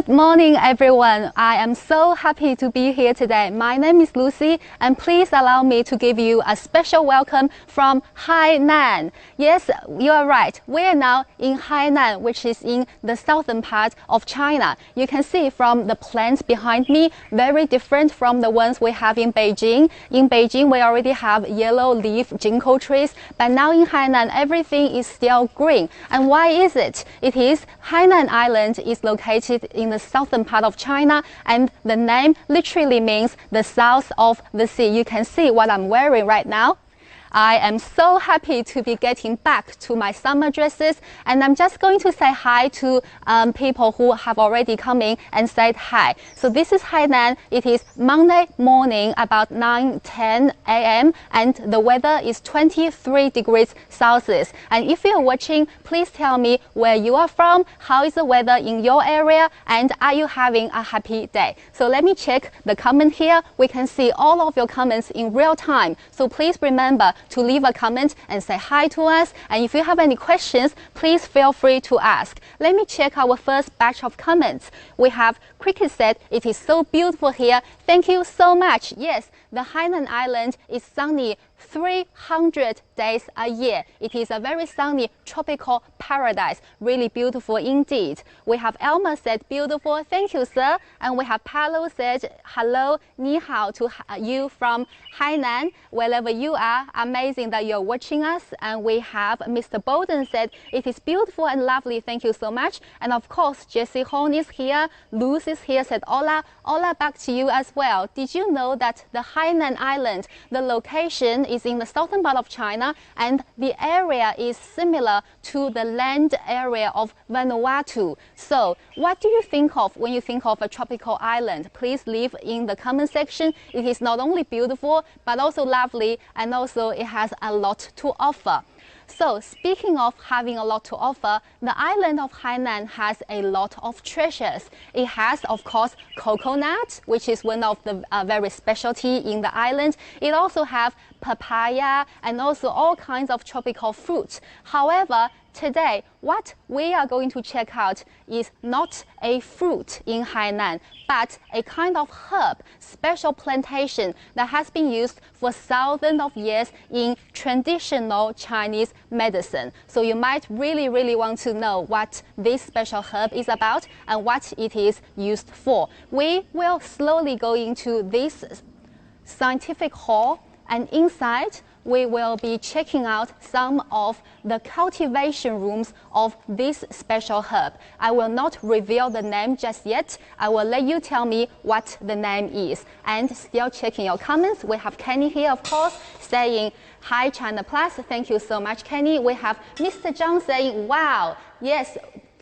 Good morning, everyone. I am so happy to be here today. My name is Lucy, and please allow me to give you a special welcome from Hainan. Yes, you are right. We are now in Hainan, which is in the southern part of China. You can see from the plants behind me, very different from the ones we have in Beijing. In Beijing, we already have yellow leaf ginkgo trees, but now in Hainan, everything is still green. And why is it? It is Hainan Island is located in the southern part of China, and the name literally means the south of the sea. You can see what I'm wearing right now. I am so happy to be getting back to my summer dresses, and I'm just going to say hi to people who have already come in and said hi. So this is Hainan. It is Monday morning about 9:10 a.m. and the weather is 23 degrees Celsius. And if you're watching, please tell me where you are from, how is the weather in your area, and are you having a happy day? So let me check the comment here. We can see all of your comments in real time. So please remember to leave a comment and say hi to us. And if you have any questions, please feel free to ask. Let me check our first batch of comments. We have Cricket said, "It is so beautiful here. Thank you so much." Yes, the Hainan Island is sunny 300 days a year. It is a very sunny tropical paradise. Really beautiful indeed. We have Elma said, "Beautiful. Thank you, sir." And we have Palo said, "Hello, ni hao" to you from Hainan, wherever you are. Amazing that you're watching us. And we have Mr. Bolden said, "It is beautiful and lovely. Thank you so much." And of course, Jessie Horn is here. Luz is here, said, "Hola." Hola back to you as well. Did you know that the Hainan Island, the location is in the southern part of China, and the area is similar to the land area of Vanuatu? So what do you think of when you think of a tropical island? Please leave in the comment section. It is not only beautiful, but also lovely, and also it has a lot to offer. So speaking of having a lot to offer, the island of Hainan has a lot of treasures. It has, of course, coconut, which is one of the very specialty in the island. It also have papaya and also all kinds of tropical fruits. However, today, what we are going to check out is not a fruit in Hainan, but a kind of herb, special plantation that has been used for thousands of years in traditional Chinese medicine. So you might really want to know what this special herb is about and what it is used for. We will slowly go into this scientific hall, and inside we will be checking out some of the cultivation rooms of this special herb. I will not reveal the name just yet. I will let you tell me what the name is. And still checking your comments, we have Kenny here, of course, saying, "Hi, China Plus." Thank you so much, Kenny. We have Mr. Zhang saying, "Wow." Yes,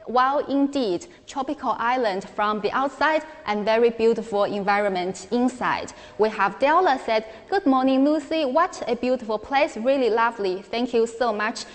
wow indeed. Tropical island from the outside and very beautiful environment inside. We have Della said, "Good morning, Lucy. What a beautiful place. Really lovely." Thank you so much,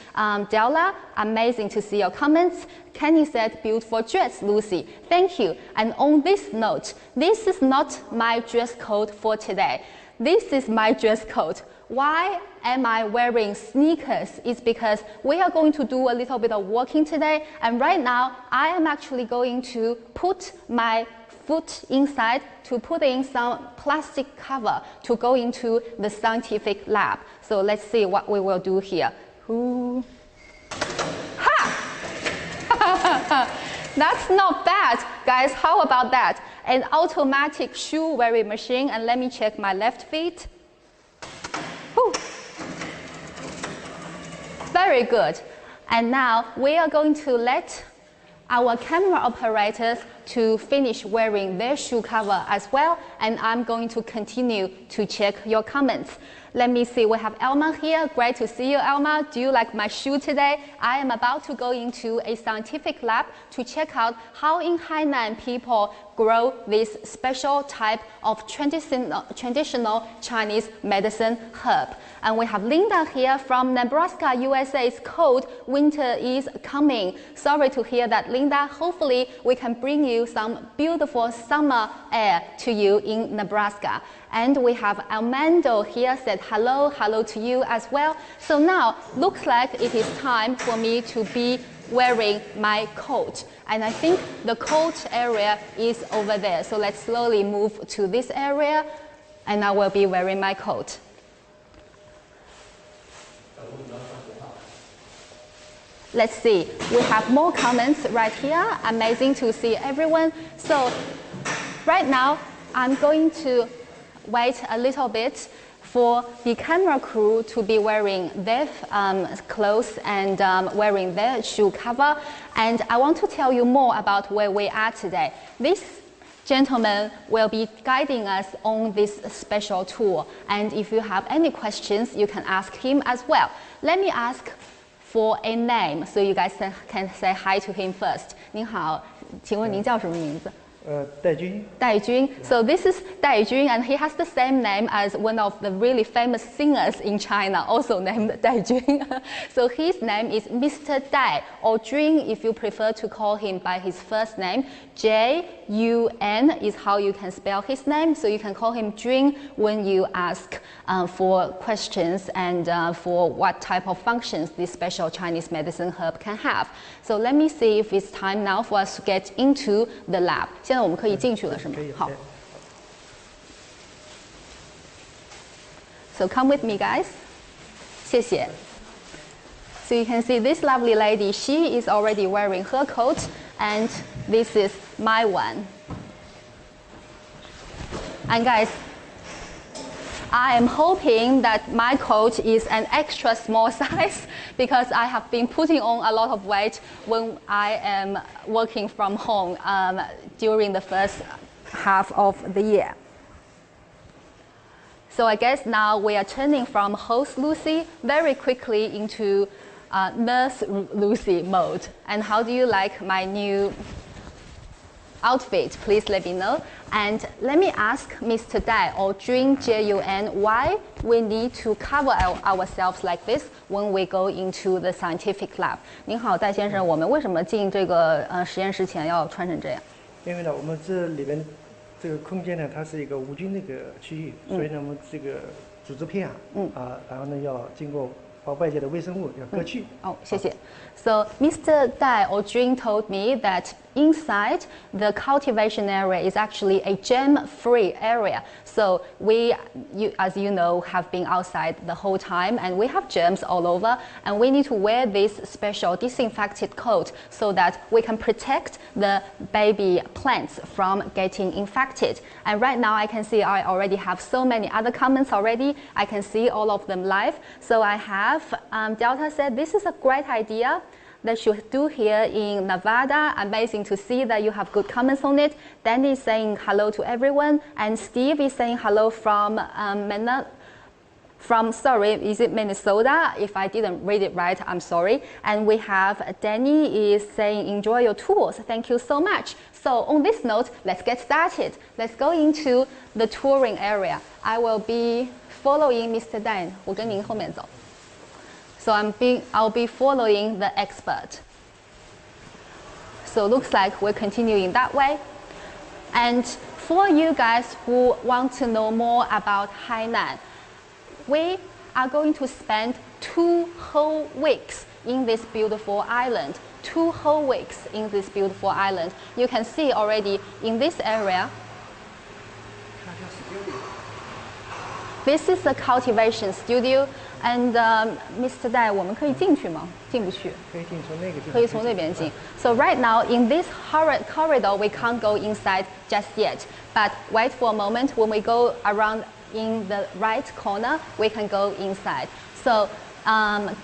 Della. Amazing to see your comments. Kenny said, "Beautiful dress, Lucy." Thank you. And on this note, this is not my dress code for today. This is my dress code. Why am I wearing sneakers? It's because we are going to do a little bit of walking today, and right now I am actually going to put my foot inside to put in some plastic cover to go into the scientific lab. So let's see what we will do here. Ooh. Ha! That's not bad, guys. How about that? An automatic shoe wearing machine, and let me check my left feet. Whew. Very good. And now we are going to let our camera operators to finish wearing their shoe cover as well, and I'm going to continue to check your comments. Let me see, we have Elma here. Great to see you, Elma. Do you like my shoe today? I am about to go into a scientific lab to check out how in Hainan people grow this special type of traditional Chinese medicine herb. And we have Linda here from Nebraska, USA. It's cold, winter is coming. Sorry to hear that, Linda. Hopefully we can bring you some beautiful summer air to you in Nebraska. And we have Armando here said hello, hello to you as well. So now, looks like it is time for me to be wearing my coat. And I think the coat area is over there. So let's slowly move to this area, and I will be wearing my coat. Let's see, we have more comments right here. Amazing to see everyone. So right now, I'm going to wait a little bit for the camera crew to be wearing their clothes and wearing their shoe cover. And I want to tell you more about where we are today. This gentleman will be guiding us on this special tour. And if you have any questions, you can ask him as well. Let me ask for a name, so you guys can say hi to him first. 您好，请问您叫什么名字？戴军. So this is Dai Jun, and he has the same name as one of the really famous singers in China, also named Dai Jun. So his name is Mr. Dai, or Jun if you prefer to call him by his first name. J-U-N is how you can spell his name, so you can call him Jun when you ask for questions and for what type of functions this special Chinese medicine herb can have. So let me see if it's time now for us to get into the lab. 现在我们可以进去了，是吗？好。So come with me, guys. 谢谢。So you can see this lovely lady. She is already wearing her coat, and this is my one. And guys, I am hoping that my coat is an extra small size because I have been putting on a lot of weight when I am working from home during the first half of the year. So I guess now we are turning from host Lucy very quickly into nurse Lucy mode. And how do you like my new outfit? Please let me know. And let me ask Mr. Dai, or Jun, J-U-N, why we need to cover ourselves like this when we go into the scientific lab. 您好，戴先生，我们为什么进这个实验室前要穿成这样？因为呢，我们这里边这个空间呢，它是一个无菌那个区域，所以呢，我们这个组织片然后呢要经过把外界的微生物要割去。谢谢。So Mr. Dai or Jun told me that inside the cultivation area is actually a germ-free area. So we, as you know, have been outside the whole time, and we have germs all over, and we need to wear this special disinfected coat so that we can protect the baby plants from getting infected. And right now I can see I already have so many other comments already. I can see all of them live. So I have Delta said, this is a great idea that you do here in Nevada. Amazing to see that you have good comments on it. Danny is saying hello to everyone, and Steve is saying hello from is it Minnesota? If I didn't read it right, I'm sorry. And we have Danny is saying enjoy your tours. Thank you so much. So on this note, let's get started. Let's go into the touring area. I will be following Mr. Dan. 我跟您后面走。So I'll be following the expert. So looks like we're continuing that way. And for you guys who want to know more about Hainan, we are going to spend 2 whole weeks in this beautiful island. 2 whole weeks in this beautiful island. You can see already in this area. This is a cultivation studio. And Mr. Dai, 我们可以进去吗？进不去。可以进，从那个地方。可以从那边进。So right now in this corridor, we can't go inside just yet. But wait for a moment. When we go around in the right corner, we can go inside. So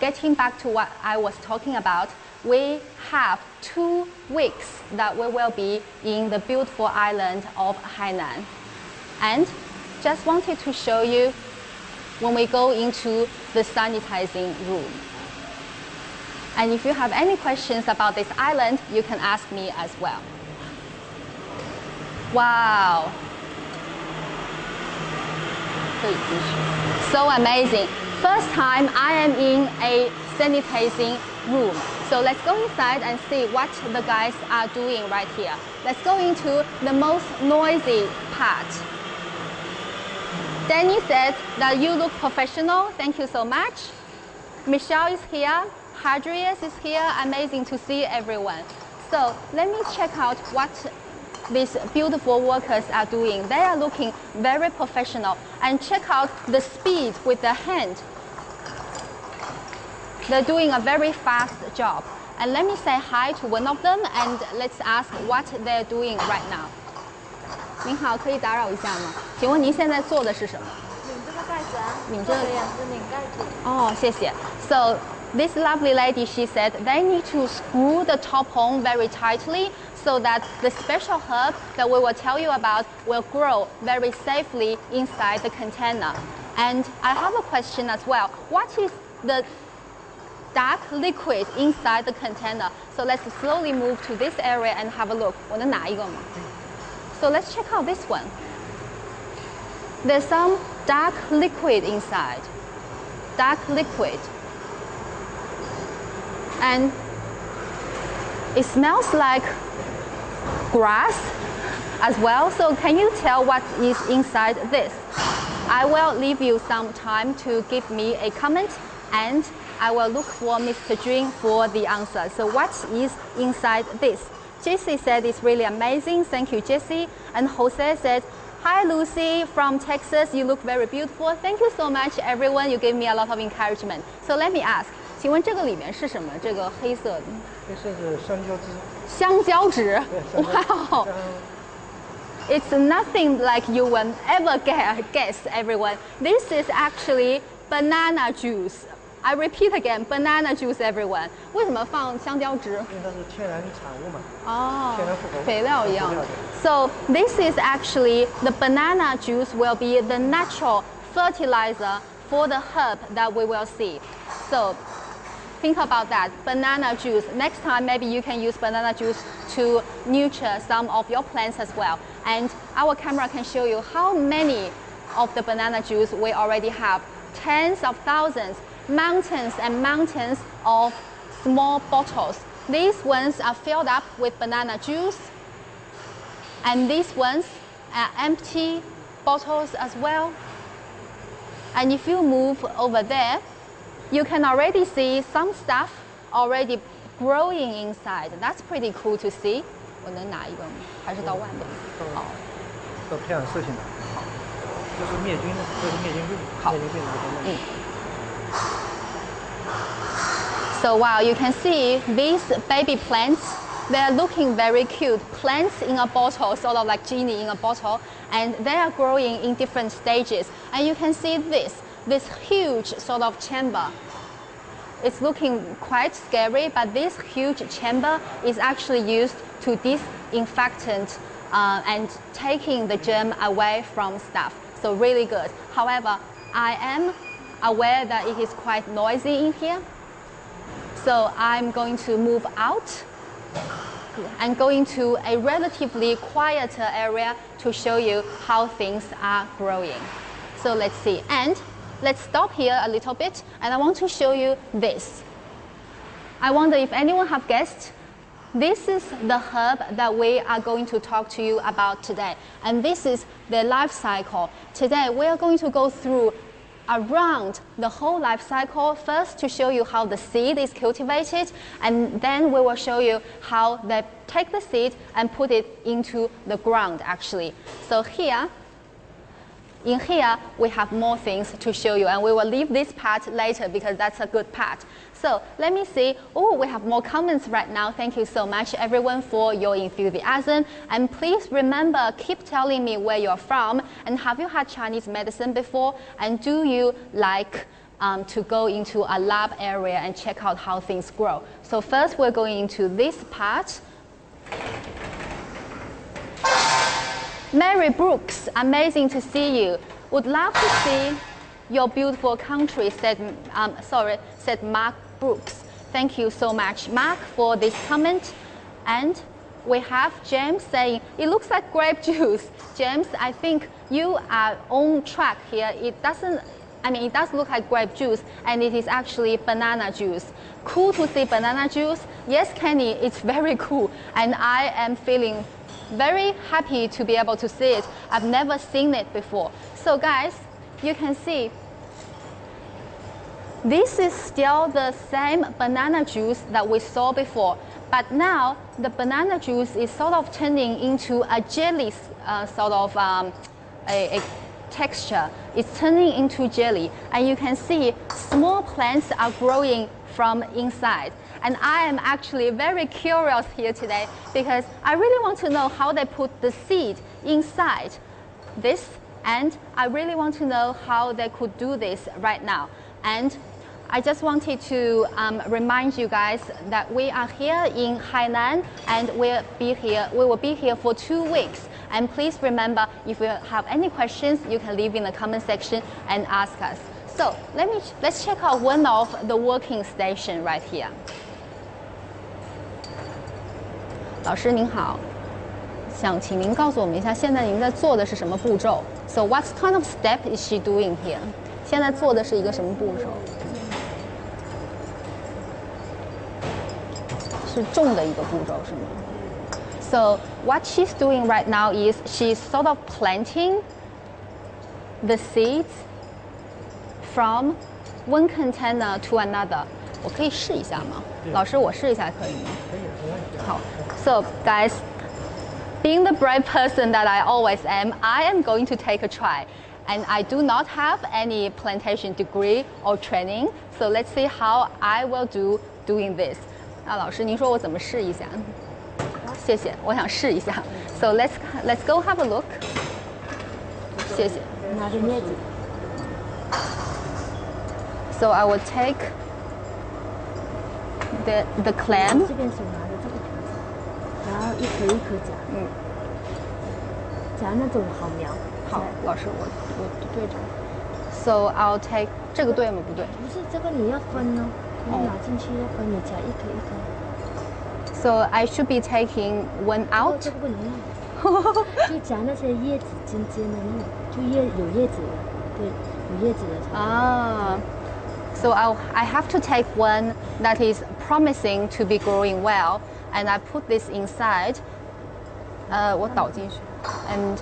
getting back to what I was talking about, we have 2 weeks that we will be in the beautiful island of Hainan. And just wanted to show you when we go into the sanitizing room. And if you have any questions about this island, you can ask me as well. Wow. So amazing. First time I am in a sanitizing room. So let's go inside and see what the guys are doing right here. Let's go into the most noisy part. Danny said that you look professional. Thank you so much. Michelle is here. Hadrius is here. Amazing to see everyone. So let me check out what these beautiful workers are doing. They are looking very professional. And check out the speed with the hand. They're doing a very fast job. And let me say hi to one of them and let's ask what they're doing right now. 您好，可以打扰一下吗？请问您现在做的是什么？拧这个盖子啊。拧这个两只拧盖子。哦，谢谢。So this lovely lady, she said they need to screw the top on very tightly so that the special herb that we will tell you about will grow very safely inside the container. And I have a question as well. What is the dark liquid inside the container? So let's slowly move to this area and have a look. 我能拿一个吗？ So let's check out this one. There's some dark liquid inside. Dark liquid. And it smells like grass as well. So can you tell what is inside this? I will leave you some time to give me a comment and I will look for Mr. Jun for the answer. So what is inside this? Jessie said it's really amazing. Thank you, Jessie. And Jose said, hi, Lucy from Texas. You look very beautiful. Thank you so much, everyone. You gave me a lot of encouragement. So let me ask, 请问这个里面是什么？这个黑色的？这是香蕉汁。香蕉汁。Wow. It's nothing like you will ever guess, everyone. This is actually banana juice. I repeat again, banana juice, everyone. 为什么放香蕉汁？因为它是天然产物嘛。哦，天然复合。肥料一样。So this is actually the banana juice will be the natural fertilizer for the herb that we will see. So think about that, banana juice. Next time, maybe you can use banana juice to nurture some of your plants as well. And our camera can show you how many of the banana juice we already have. Tens of thousands, mountains and mountains of small bottles. These ones are filled up with banana juice. And these ones are empty bottles as well. And if you move over there, you can already see some stuff already growing inside. That's pretty cool to see. 我能拿一个吗？还是到外面？好。到培养色性的。好。这是灭菌的，这是灭菌柜。好。灭菌柜拿在那里。So wow, you can see these baby plants. They are looking very cute. Plants in a bottle, sort of like genie in a bottle, and they are growing in different stages. And you can see this huge sort of chamber. It's looking quite scary, but this huge chamber is actually used to disinfectant and taking the germ away from stuff. So really good. However, I am aware that it is quite noisy in here. So I'm going to move out and go into a relatively quieter area to show you how things are growing. So let's see. And let's stop here a little bit, and I want to show you this. I wonder if anyone have guessed. This is the herb that we are going to talk to you about today. And this is the life cycle. Today, we are going to go through around the whole life cycle, first to show you how the seed is cultivated, and then we will show you how they take the seed and put it into the ground, actually. So in here, we have more things to show you, and we will leave this part later because that's a good part. So let me see. Oh, we have more comments right now. Thank you so much, everyone, for your enthusiasm. And please remember, keep telling me where you're from, and have you had Chinese medicine before? And do you like to go into a lab area and check out how things grow? So first, we're going into this part. Mary Brooks, amazing to see you. Would love to see your beautiful country, said Mark Brooks. Thank you so much, Mark, for this comment. And we have James saying, it looks like grape juice. James, I think you are on track here. It does look like grape juice, and it is actually banana juice. Cool to see banana juice. Yes, Kenny, it's very cool. And I am feeling very happy to be able to see it. I've never seen it before. So guys, you can see this is still the same banana juice that we saw before, but now the banana juice is sort of turning into a jelly sort of a texture. It's turning into jelly, and you can see small plants are growing from inside. And I am actually very curious here today because I really want to know how they put the seed inside this, and I really want to know how they could do this right now. And I just wanted to remind you guys that we are here in Hainan, and we will be here for 2 weeks. And please remember, if you have any questions, you can leave in the comment section and ask us. So let's check out one of the working station right here. 老师您好，想请您告诉我们一下，现在您在做的是什么步骤 ？So what kind of step is she doing here？ 现在做的是一个什么步骤？是种的一个步骤是吗？ So what she's doing right now is she's sort of planting the seeds from one container to another. 我可以试一下吗？老师，我试一下可以吗？可以，好。So guys, being the brave person that I always am, I am going to take a try. And I do not have any plantation degree or training, so let's see how I will do doing this. 那老师，您说我怎么试一下？谢谢，我想试一下。So let's go have a look. 谢谢。拿着镊子。So I will take the clam. 这边手拿着这个瓶子，然后一颗一颗夹。夹那种好苗。好，老师，我对着。So I'll take 这个对吗？不对。不是这个你要分哦，你拿进去要分，你夹一颗一颗。So I should be taking one out. 这个不能用，就夹那些叶子尖尖的那种，就有叶子的，对，有叶子的。啊。So I have to take one that is promising to be growing well, and I put this inside. 我倒进去 and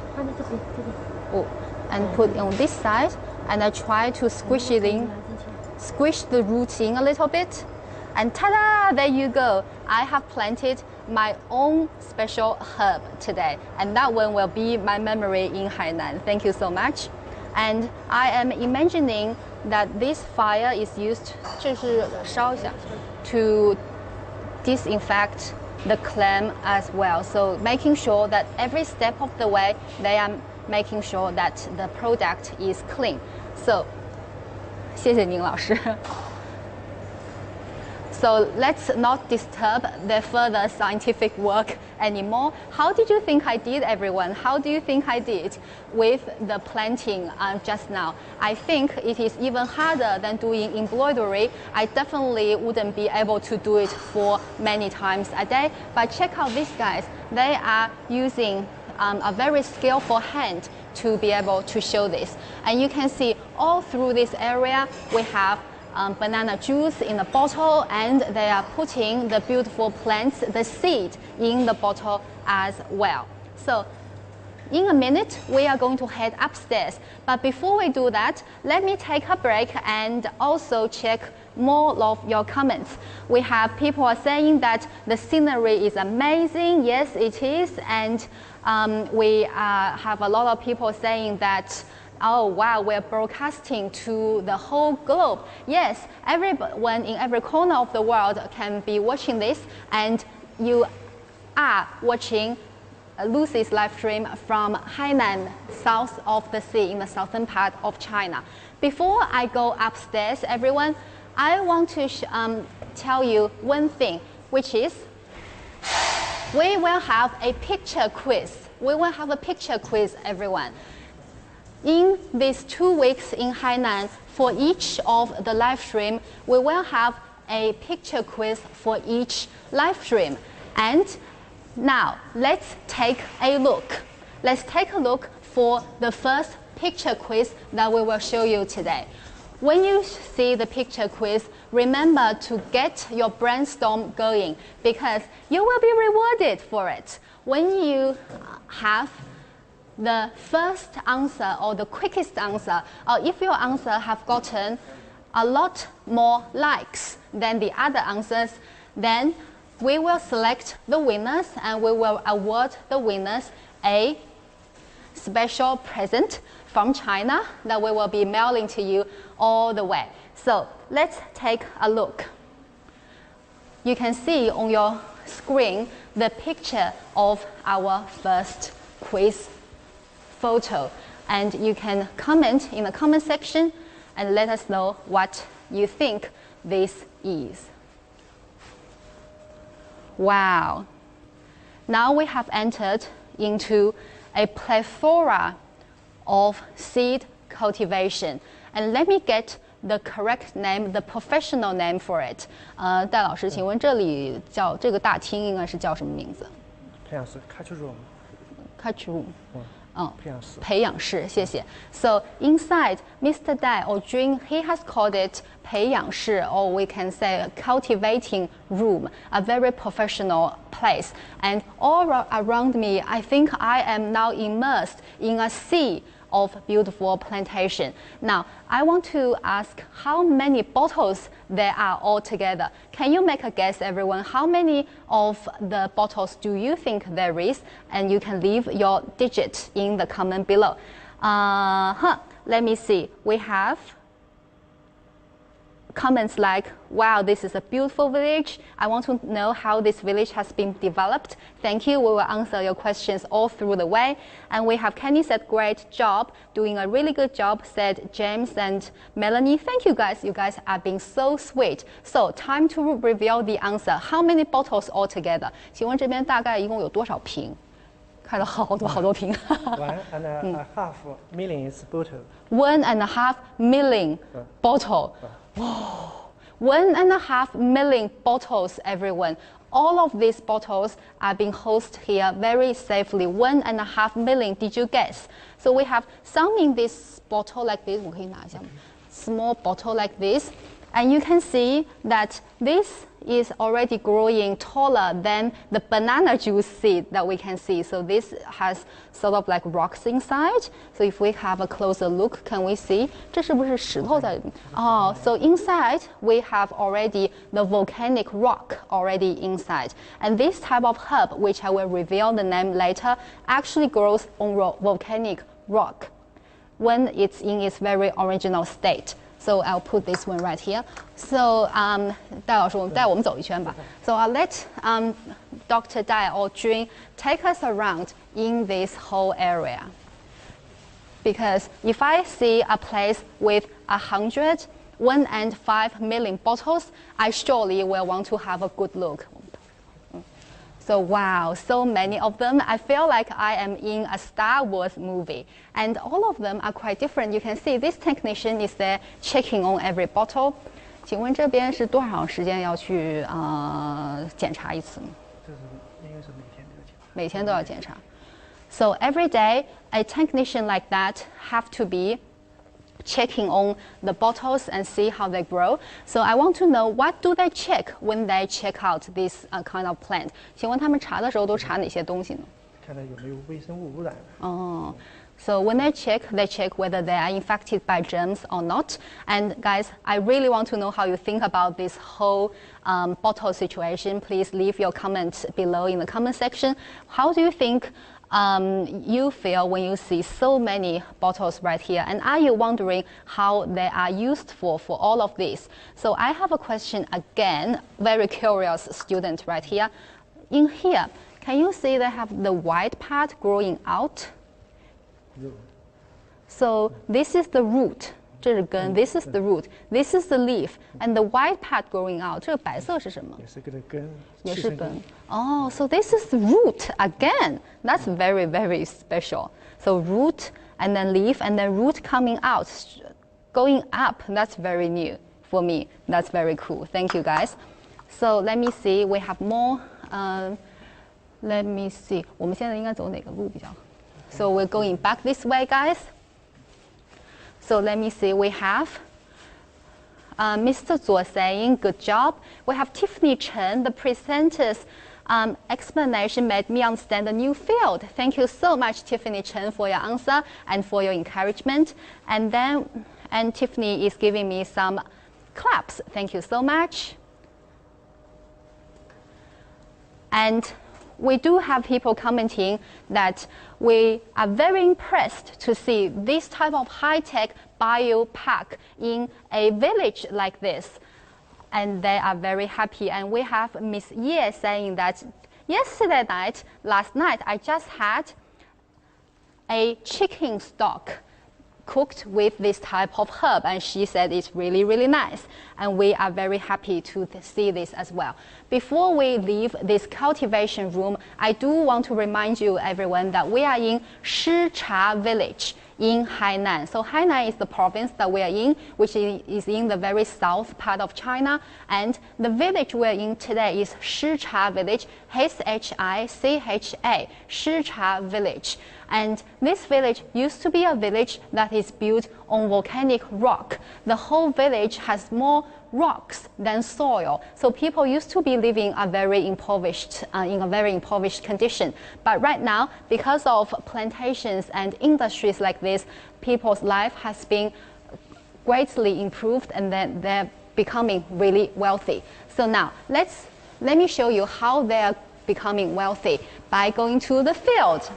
and put on this side, and I try to squish it in, squish the roots in a little bit, and ta-da! There you go. I have planted my own special herb today, and that one will be my memory in Hainan. Thank you so much. And I am imagining that this fire is used 就是烧一下 to disinfect the clam as well. So making sure that every step of the way they are making sure that the product is clean. So 谢谢您老师。So let's not disturb the further scientific work anymore. How did you think I did, everyone? How do you think I did with the planting just now? I think it is even harder than doing embroidery. I definitely wouldn't be able to do it for many times a day. But check out these guys. They are using a very skillful hand to be able to show this. And you can see all through this area, we have banana juice in the bottle, and they are putting the beautiful plants, the seed, in the bottle as well. So in a minute, we are going to head upstairs. But before we do that, let me take a break and also check more of your comments. We have people are saying that the scenery is amazing. Yes, it is. And we have a lot of people saying that, oh wow, we're broadcasting to the whole globe. Yes, everyone in every corner of the world can be watching this, and you are watching Lucy's live stream from Hainan, south of the sea, in the southern part of China. Before I go upstairs, everyone, I want to tell you one thing, which is we will have a picture quiz. We will have a picture quiz, everyone. In these 2 weeks in Hainan, for each of the live stream, we will have a picture quiz for each live stream. And now, let's take a look. Let's take a look for the first picture quiz that we will show you today. When you see the picture quiz, remember to get your brainstorm going, because you will be rewarded for it. When you have the first answer or the quickest answer, or if your answer have gotten a lot more likes than the other answers, then we will select the winners and we will award the winners a special present from China that we will be mailing to you all the way. So let's take a look. You can see on your screen the picture of our first quiz photo, and you can comment in the comment section and let us know what you think this is. Wow. Now we have entered into a plethora of seed cultivation. And let me get the correct name, the professional name for it. 戴老师，请问这里叫这个大厅应该是叫什么名字？培养室 culture room。culture room。培养室，谢谢。So inside, Mr. Dai or Jun, he has called it 培养室, or we can say a cultivating room, a very professional place. And all around me, I think I am now immersed in a sea of beautiful plantation. Now, I want to ask how many bottles there are altogether. Can you make a guess, everyone? How many of the bottles do you think there is? And you can leave your digit in the comment below. Let me see. We have comments like, wow, this is a beautiful village. I want to know how this village has been developed. Thank you. We will answer your questions all through the way. And we have Kenny said, great job, doing a really good job, said James and Melanie. Thank you guys. You guys are being so sweet. So time to reveal the answer. How many bottles altogether? 请问这边大概一共有多少瓶？看了好多瓶。1.5 million bottle. 1.5 million bottle. Whoa. 1.5 million bottles, everyone. All of these bottles are being hosted here very safely. 1.5 million, did you guess? So we have some in this bottle like this. 我可以拿一下吗？ Small bottle like this. And you can see that this is already growing taller than the banana juice seed that we can see. So this has sort of like rocks inside. So if we have a closer look, can we see? 这是不是石头在里面? Oh, so inside we have already the volcanic rock already inside. And this type of herb, which I will reveal the name later, actually grows on volcanic rock when it's in its very original state. So I'll put this one right here. So 戴老师，带我们走一圈吧。So I'll let Dr. Dai or Jun take us around in this whole area. Because if I see a place with 1.5 million bottles, I surely will want to have a good look. So wow, so many of them. I feel like I am in a Star Wars movie. And all of them are quite different. You can see this technician is there checking on every bottle. 请问这边是多长时间要去检查一次呢？这是应该是每天都要检查。每天都要检查。So every day, a technician like that have to be checking on the bottles and see how they grow. So I want to know, what do they check when they check out this kind of plant? 请问他们查的时候都查哪些东西呢？看它有没有微生物污染。哦。So when they check whether they are infected by germs or not. And guys, I really want to know how you think about this whole bottle situation. Please leave your comments below in the comment section. How do you think you feel when you see so many bottles right here? And are you wondering how they are used for all of this? So I have a question again, very curious student right here. In here, can you see they have the white part growing out? So this is the root. 这是根, this is the root, this is the leaf, and the white part growing out. 这个白色是什么？也是根。也是根。Oh, so this is the root again. That's very, very special. So root, and then leaf, and then root coming out, going up. That's very new for me. That's very cool. Thank you, guys. So let me see. We have more. Let me see. 我们现在应该走哪个路比较好？ So we're going back this way, guys. So let me see, we have Mr. Zuo saying, good job. We have Tiffany Chen, the presenters explanation made me understand the new field. Thank you so much, Tiffany Chen, for your answer and for your encouragement. And Tiffany is giving me some claps. Thank you so much. And we do have people commenting that we are very impressed to see this type of high-tech biopark in a village like this. And they are very happy. And we have Miss Ye saying that last night, I just had a chicken stock cooked with this type of herb, and she said it's really, really nice. And we are very happy to see this as well. Before we leave this cultivation room, I do want to remind you, everyone, that we are in Shicha village in Hainan. So Hainan is the province that we are in, which is in the very south part of China. And the village we are in today is Shicha village, Shicha, Shicha village. And this village used to be a village that is built on volcanic rock. The whole village has more rocks than soil. So people used to be living in a very impoverished condition. But right now, because of plantations and industries like this, people's life has been greatly improved, and then they're becoming really wealthy. So now, let me show you how they're becoming wealthy by going to the field.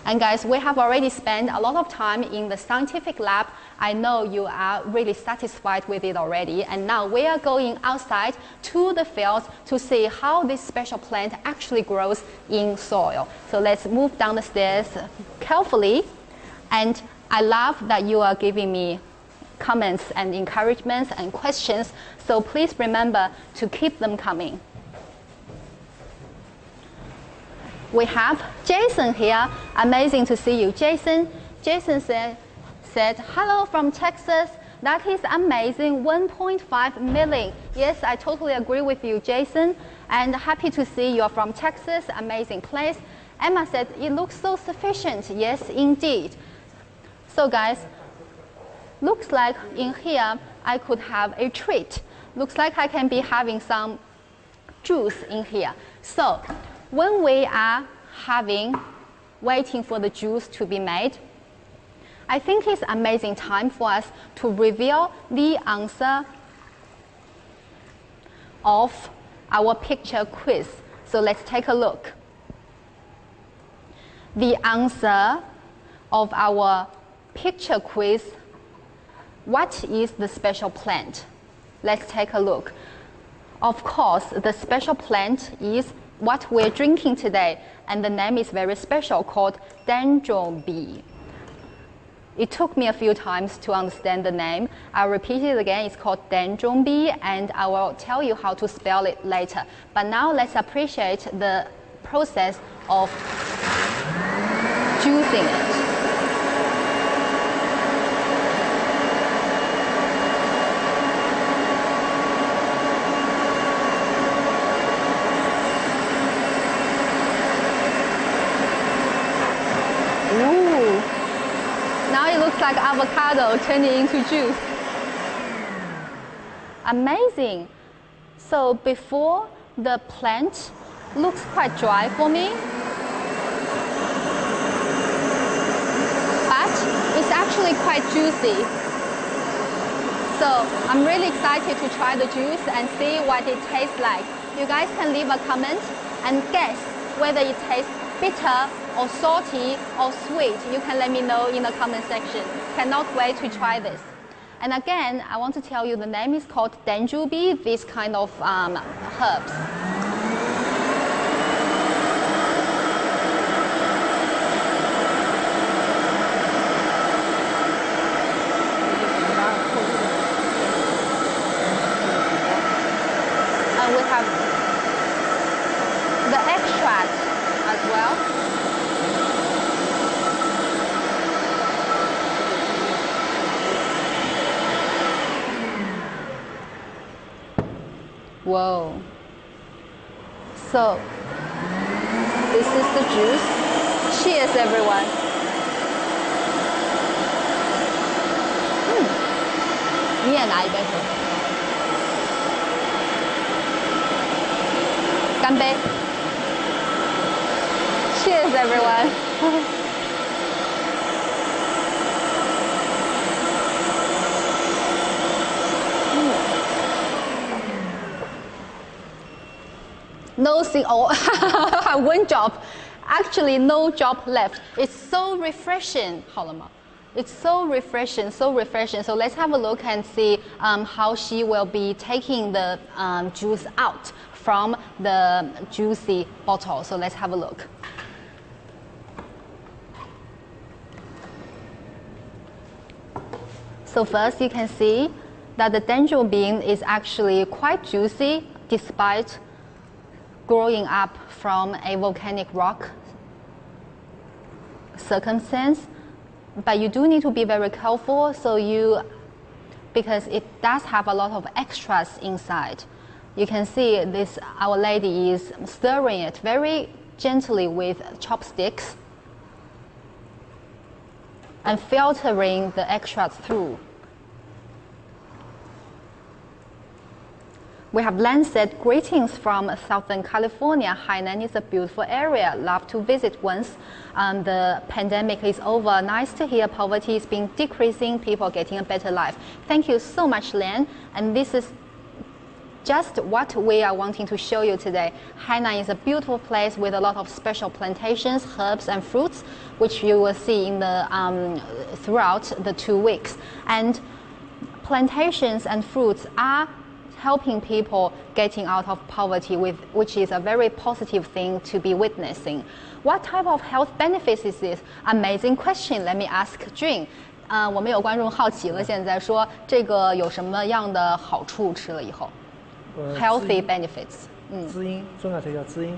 And guys, we have already spent a lot of time in the scientific lab. I know you are really satisfied with it already. And now we are going outside to the field to see how this special plant actually grows in soil. So let's move down the stairs carefully. And I love that you are giving me comments and encouragements and questions. So please remember to keep them coming. We have Jason here. Amazing to see you, Jason. Jason said, hello from Texas. That is amazing, 1.5 million. Yes, I totally agree with you, Jason. And happy to see you're from Texas, amazing place. Emma said, it looks so sufficient. Yes, indeed. So guys, looks like in here, I could have a treat. Looks like I can be having some juice in here. So, when we are waiting for the juice to be made, I think it's amazing time for us to reveal the answer of our picture quiz. So let's take a look. The answer of our picture quiz, what is the special plant? Let's take a look. Of course, the special plant is what we're drinking today, and the name is very special, called dendrobi. It took me a few times to understand the name. I'll repeat it again. It's called dendrobi, and I will tell you how to spell it later. But now let's appreciate the process of juicing it. Like avocado turning into juice. Amazing. So before, the plant looks quite dry for me, but it's actually quite juicy. So I'm really excited to try the juice and see what it tastes like. You guys can leave a comment and guess whether it tastes bitter or salty or sweet. You can let me know in the comment section. Cannot wait to try this. And again, I want to tell you the name is called dendrobi, this kind of herbs. And we have the extract as well. Whoa. So, this is the juice. Cheers, everyone. 干杯 Cheers, everyone. No one job. Actually, no job left. It's so refreshing. 好了吗? It's so refreshing, so refreshing. So let's have a look and see how she will be taking the juice out from the juicy bottle. So let's have a look. So first you can see that the dendron bean is actually quite juicy despite growing up from a volcanic rock circumstance. But you do need to be very careful because it does have a lot of extras inside. You can see this, our lady is stirring it very gently with chopsticks and filtering the extras through. We have Lan said, greetings from Southern California. Hainan is a beautiful area. Love to visit once the pandemic is over. Nice to hear poverty is being decreasing, people getting a better life. Thank you so much, Lan. And this is just what we are wanting to show you today. Hainan is a beautiful place with a lot of special plantations, herbs and fruits, which you will see in the, throughout the 2 weeks. And plantations and fruits are helping people getting out of poverty, which is a very positive thing to be witnessing. What type of health benefits is this? Amazing question. Let me ask Jun. 我们有观众好奇了，现在说这个有什么样的好处吃了以后 ？Healthy benefits. 滋阴，中药材叫滋阴，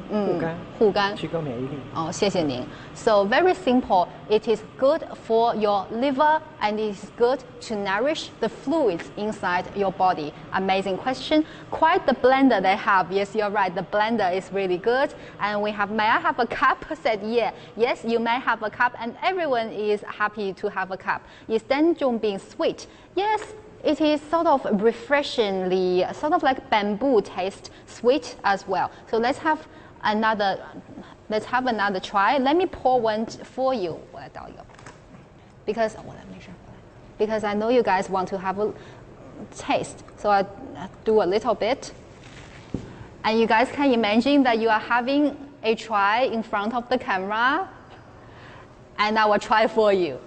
护肝，提高免疫力。哦，谢谢您。So very simple. It is good for your liver and it is good to nourish the fluids inside your body. Amazing question. Quite the blender they have. Yes, you're right. The blender is really good. And we have, may I have a cup? Said yeah. Yes, you may have a cup, and everyone is happy to have a cup. Is dendron being sweet? Yes. It is sort of refreshingly, sort of like bamboo taste, sweet as well. So let's have another try. Let me pour one for you. Because I know you guys want to have a taste. So I do a little bit. And you guys can imagine that you are having a try in front of the camera. And I will try for you.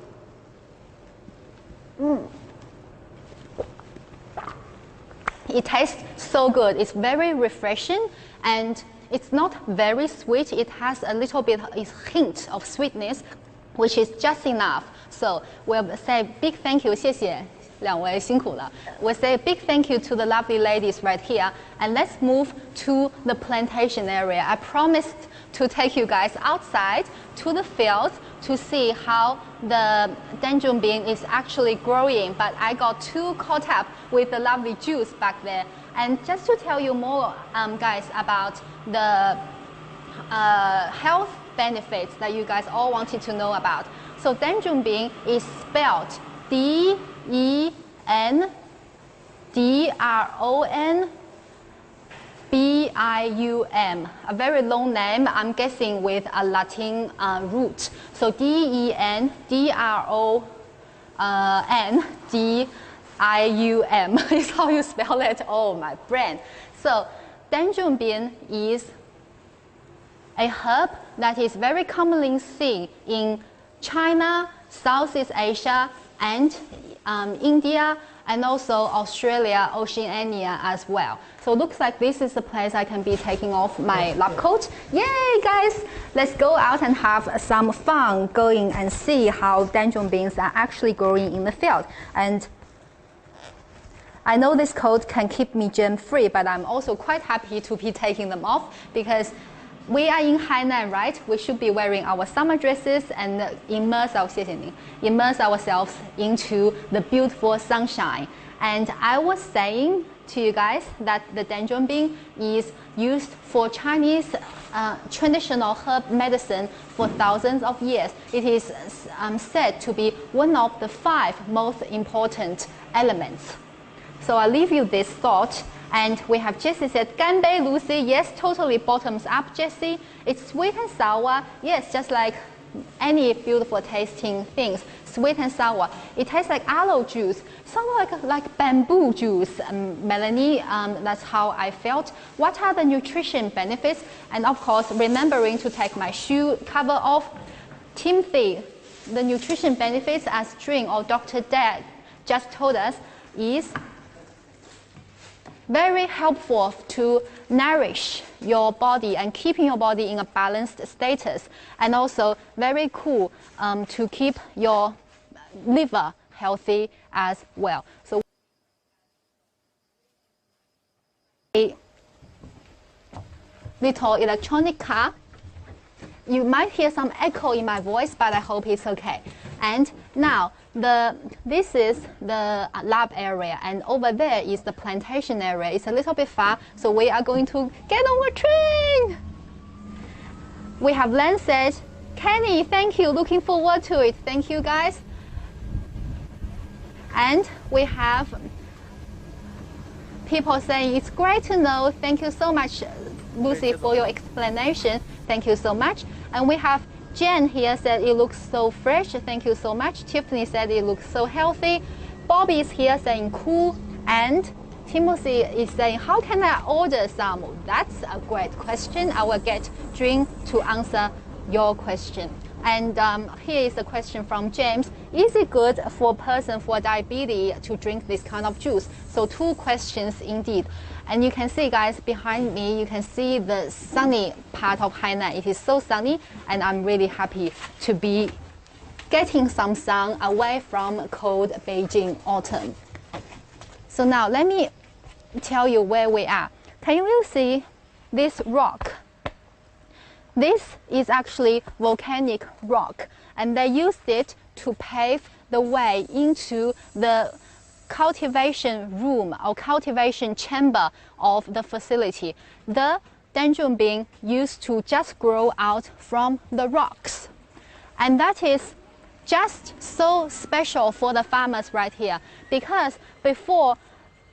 It tastes so good. It's very refreshing and it's not very sweet. It has a little bit of a hint of sweetness, which is just enough. So we'll say big thank you. 谢谢两位辛苦了. We'll say a big thank you to the lovely ladies right here. And let's move to the plantation area. I promised to take you guys outside to the fields to see how the dendron bean is actually growing, but I got too caught up with the lovely juice back there. And just to tell you more, guys, about the health benefits that you guys all wanted to know about. So dendron bean is spelled D-E-N-D-R-O-N B-I-U-M, a very long name, I'm guessing with a Latin root. So D-E-N-D-R-O-N-D-I-U-M is how you spell it. Oh, my brain. So dendron bean is a herb that is very commonly seen in China, Southeast Asia, and India, and also Australia, Oceania as well. So it looks like this is the place I can be taking off my lab coat. Yay, guys! Let's go out and have some fun going and see how dendron beans are actually growing in the field. And I know this coat can keep me germ-free, but I'm also quite happy to be taking them off because we are in Hainan, right? We should be wearing our summer dresses and immerse ourselves into the beautiful sunshine. And I was saying to you guys that the dendron bean is used for Chinese traditional herb medicine for thousands of years. It is said to be one of the 5 most important elements. So I'll leave you this thought. And we have Jessie said, Ganbei Lucy, yes, totally bottoms up, Jessie. It's sweet and sour, yes, just like any beautiful tasting things, sweet and sour. It tastes like aloe juice, something like bamboo juice. Melanie, that's how I felt. What are the nutrition benefits? And of course, remembering to take my shoe cover off. Timothy, the nutrition benefits as Jing or Dr. Dad just told us is very helpful to nourish your body and keeping your body in a balanced status, and also very cool to keep your liver healthy as well. So a little electronic car. You might hear some echo in my voice, but I hope it's okay. And now this is the lab area, and over there is the plantation area. It's a little bit far, so we are going to get on a train. We have Lancet, Kenny, thank you, looking forward to it. Thank you guys. And we have people saying it's great to know. Thank you so much, Lucy, for your explanation. Thank you so much. And we have Jen here said it looks so fresh. Thank you so much. Tiffany said it looks so healthy. Bobby is here saying cool. And Timothy is saying, how can I order some? That's a great question. I will get Jing to answer your question. And here is a question from James. Is it good for a person for diabetes to drink this kind of juice? So 2 questions indeed. And you can see, guys, behind me, you can see the sunny part of Hainan. It is so sunny, and I'm really happy to be getting some sun away from cold Beijing autumn. So now let me tell you where we are. Can you see this rock? This is actually volcanic rock, and they used it to pave the way into the cultivation room or cultivation chamber of the facility. The dendron used to just grow out from the rocks. And that is just so special for the farmers right here, because before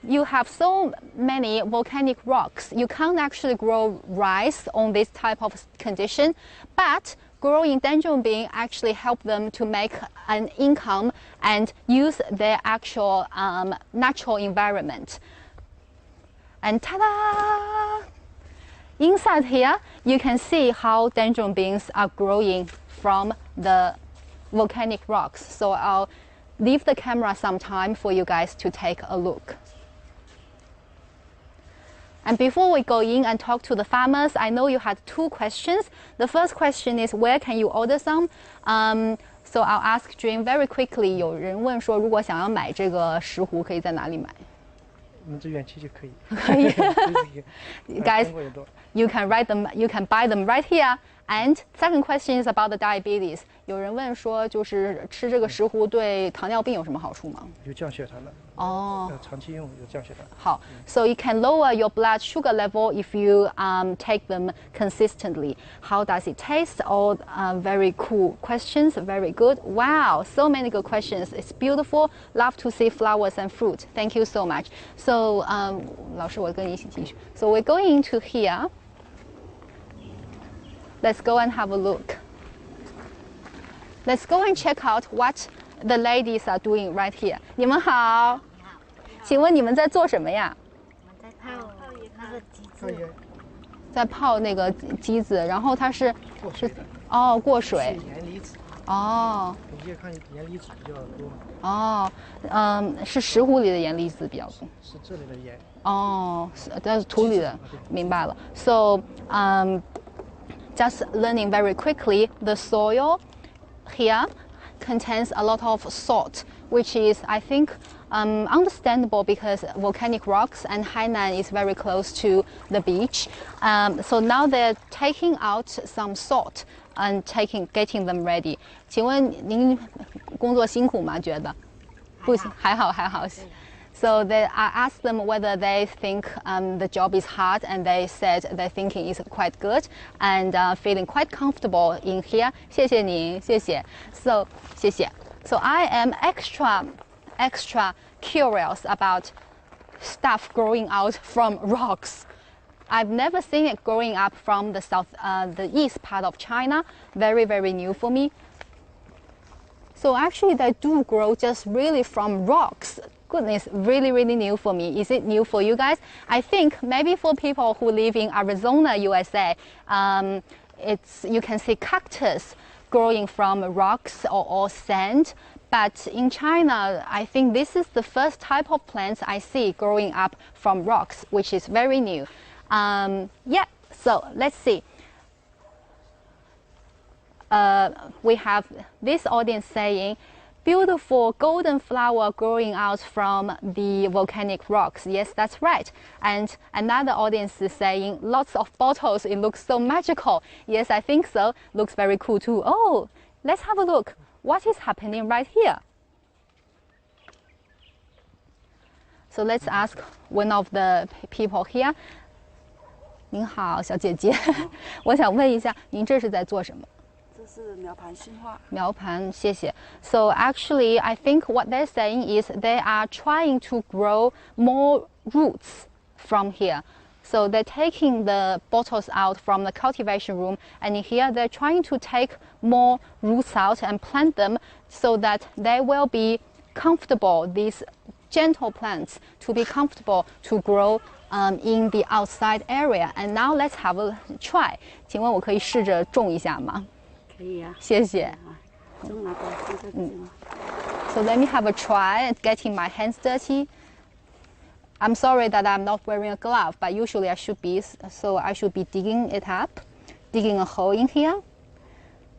you have so many volcanic rocks, you can't actually grow rice on this type of condition, but growing dendron bean actually help them to make an income and use their actual natural environment. And ta-da! Inside here, you can see how dendron beans are growing from the volcanic rocks. So I'll leave the camera some time for you guys to take a look. And before we go in and talk to the farmers, I know you had 2 questions. The first question is, where can you order some? So I'll ask Jing very quickly. 有人问说，如果想要买这个石斛，可以在哪里买？我们这园区就可以。可以。Guys, you can write them. You can buy them right here. And second question is about the diabetes. 有人问说，就是吃这个石斛对糖尿病有什么好处吗？有降血糖的。哦。长期用有降血糖。好 ，so it can lower your blood sugar level if you take them consistently. How does it taste? All very cool questions. Very good. Wow, so many good questions. It's beautiful. Love to see flowers and fruit. Thank you so much. So 老师，我跟你一起继续。So we're going to here. Let's go and have a look. Let's go and check out what the ladies are doing right here. 你们好，请问你们在做什么呀？我们在泡那个鸡子，在泡那个鸡子，然后它是过水的。哦，过水。是盐离子。哦。你可以看盐离子比较多。哦，是石斛里的盐离子比较多。是这里的盐。哦，但是土里的，明白了。So just learning very quickly, the soil here contains a lot of salt, which is, I think, understandable because volcanic rocks and Hainan is very close to the beach. So now they're taking out some salt and getting them ready. 请问您工作辛苦吗？觉得？不，还好。So I asked them whether they think the job is hard, and they said their thinking is quite good and feeling quite comfortable in here. 谢谢您，谢谢。So 谢谢。So I am extra curious about stuff growing out from rocks. I've never seen it growing up from the east part of China. Very, very new for me. So actually they do grow just really from rocks. Goodness, really, really new for me. Is it new for you guys? I think maybe for people who live in Arizona, USA, you can see cactus growing from rocks or sand. But in China, I think this is the first type of plants I see growing up from rocks, which is very new. Yeah, so let's see. We have this audience saying, beautiful golden flower growing out from the volcanic rocks. Yes, that's right. And another audience is saying, lots of bottles, it looks so magical. Yes, I think so. Looks very cool too. Oh, let's have a look. What is happening right here? So let's ask one of the people here. 您好，小姐姐，我想问一下，您这是在做什么？ 是苗盘新化。苗盘，谢谢。So actually, I think what they're saying is they are trying to grow more roots from here. So they're taking the bottles out from the cultivation room, and in here they're trying to take more roots out and plant them so that they will be comfortable, these gentle plants, to be comfortable to grow in the outside area. And now let's have a try. 请问我可以试着种一下吗？ 可以呀，谢谢。种哪个？So let me have a try at getting my hands dirty. I'm sorry that I'm not wearing a glove, but usually I should be. So I should be digging it up, digging a hole in here.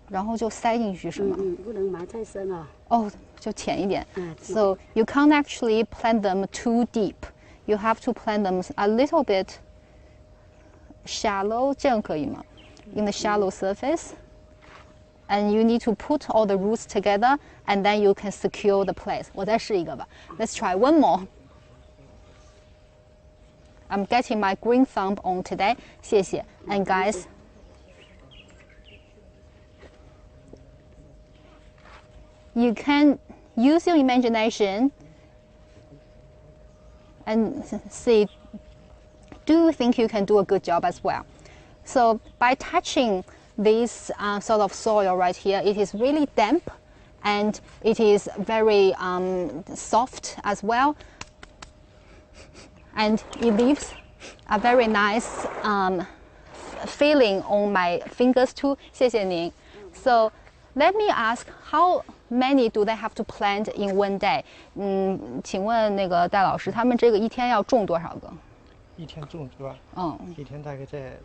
然后就塞进去是吗？不能埋太深啊。哦，就浅一点。So you can't actually plant them too deep. You have to plant them a little bit shallow. 这样可以吗？ In the shallow surface. And you need to put all the roots together, and then you can secure the place. 我再试一个吧。Let's try one more. I'm getting my green thumb on today. 谢谢。And guys, you can use your imagination and see, do you think you can do a good job as well? So by touching this sort of soil right here, it is really damp and it is very soft as well, and it leaves a very nice feeling on my fingers too. 谢谢您。So let me ask, how many do they have to plant in one day? 请问那个戴老师，他们这个一天要种多少个？一天种是吧？一天大概在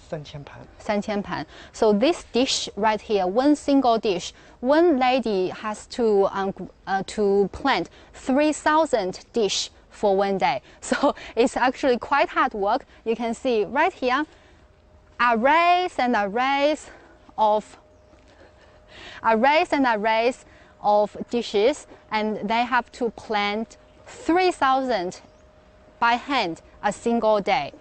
3000盘。3000盘。So this dish right here, one single dish, one lady has to plant 3,000 dish for one day. So it's actually quite hard work. You can see right here, arrays and arrays of dishes, and they have to plant 3,000 by hand a single day.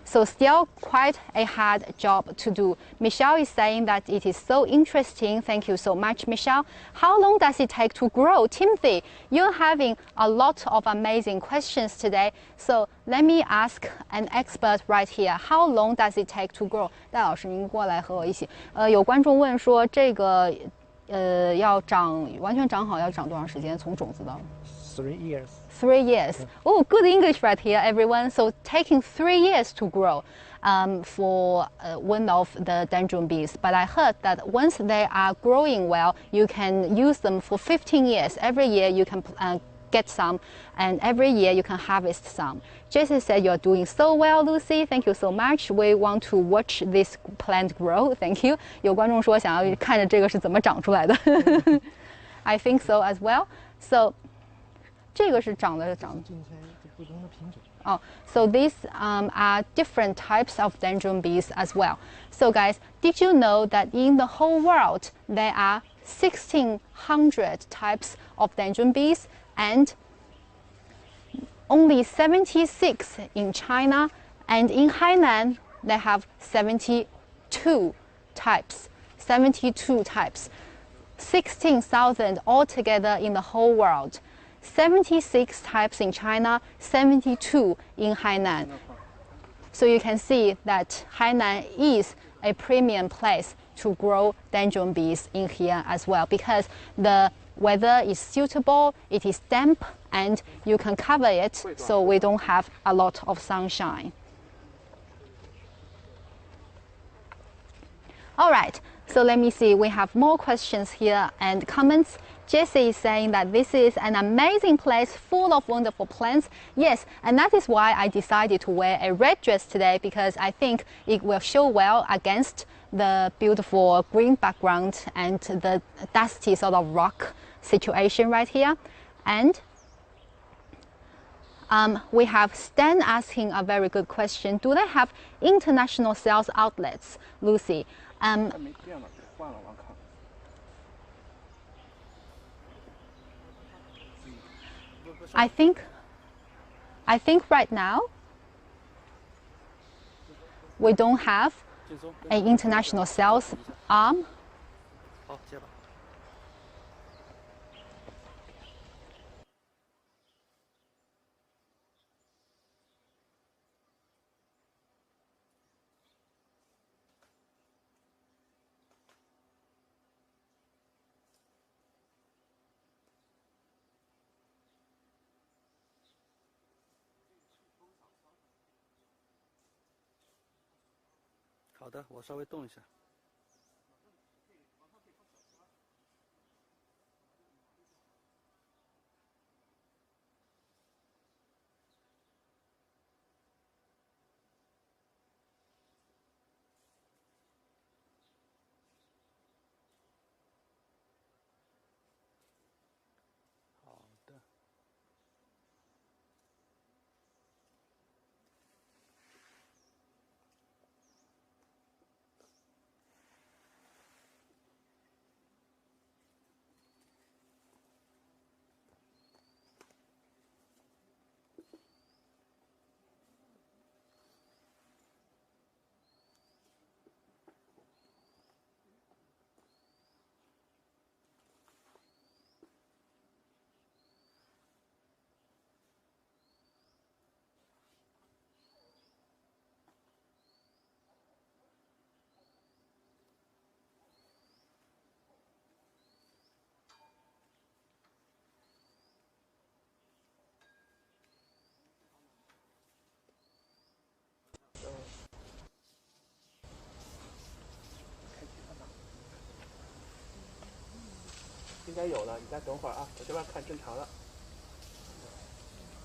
So still quite a hard job to do. Michelle is saying that it is so interesting. Thank you so much, Michelle. How long does it take to grow? Timothy, you're having a lot of amazing questions today. So let me ask an expert right here. How long does it take to grow? 戴老师，您过来和我一起。有观众问说，这个要长完全长好要长多长时间？从种子到 3 years. 3 years. Oh, good English right here, everyone. So taking 3 years to grow for one of the dendron bees. But I heard that once they are growing well, you can use them for 15 years. Every year you can get some, and every year you can harvest some. Jesse said you're doing so well, Lucy. Thank you so much. We want to watch this plant grow. Thank you. 有观众说想要看着这个是怎么长出来的。I think so as well. So 这个是长的。Oh, so these are different types of dendron bees as well. So guys, did you know that in the whole world there are 1,600 types of dendron bees, and only 76 in China, and in Hainan they have 72 types. 16,000 altogether in the whole world. 76 types in China, 72 in Hainan. So you can see that Hainan is a premium place to grow dendron bees in here as well, because the weather is suitable, it is damp, and you can cover it so we don't have a lot of sunshine. All right, so let me see, we have more questions here and comments. Jessie is saying that this is an amazing place full of wonderful plants. Yes, and that is why I decided to wear a red dress today, because I think it will show well against the beautiful green background and the dusty sort of rock situation right here. And we have Stan asking a very good question. Do they have international sales outlets, Lucy? I think right now we don't have an international sales arm. 好的，我稍微动一下。好的。应该有了，你再等会儿啊，我这边看正常了。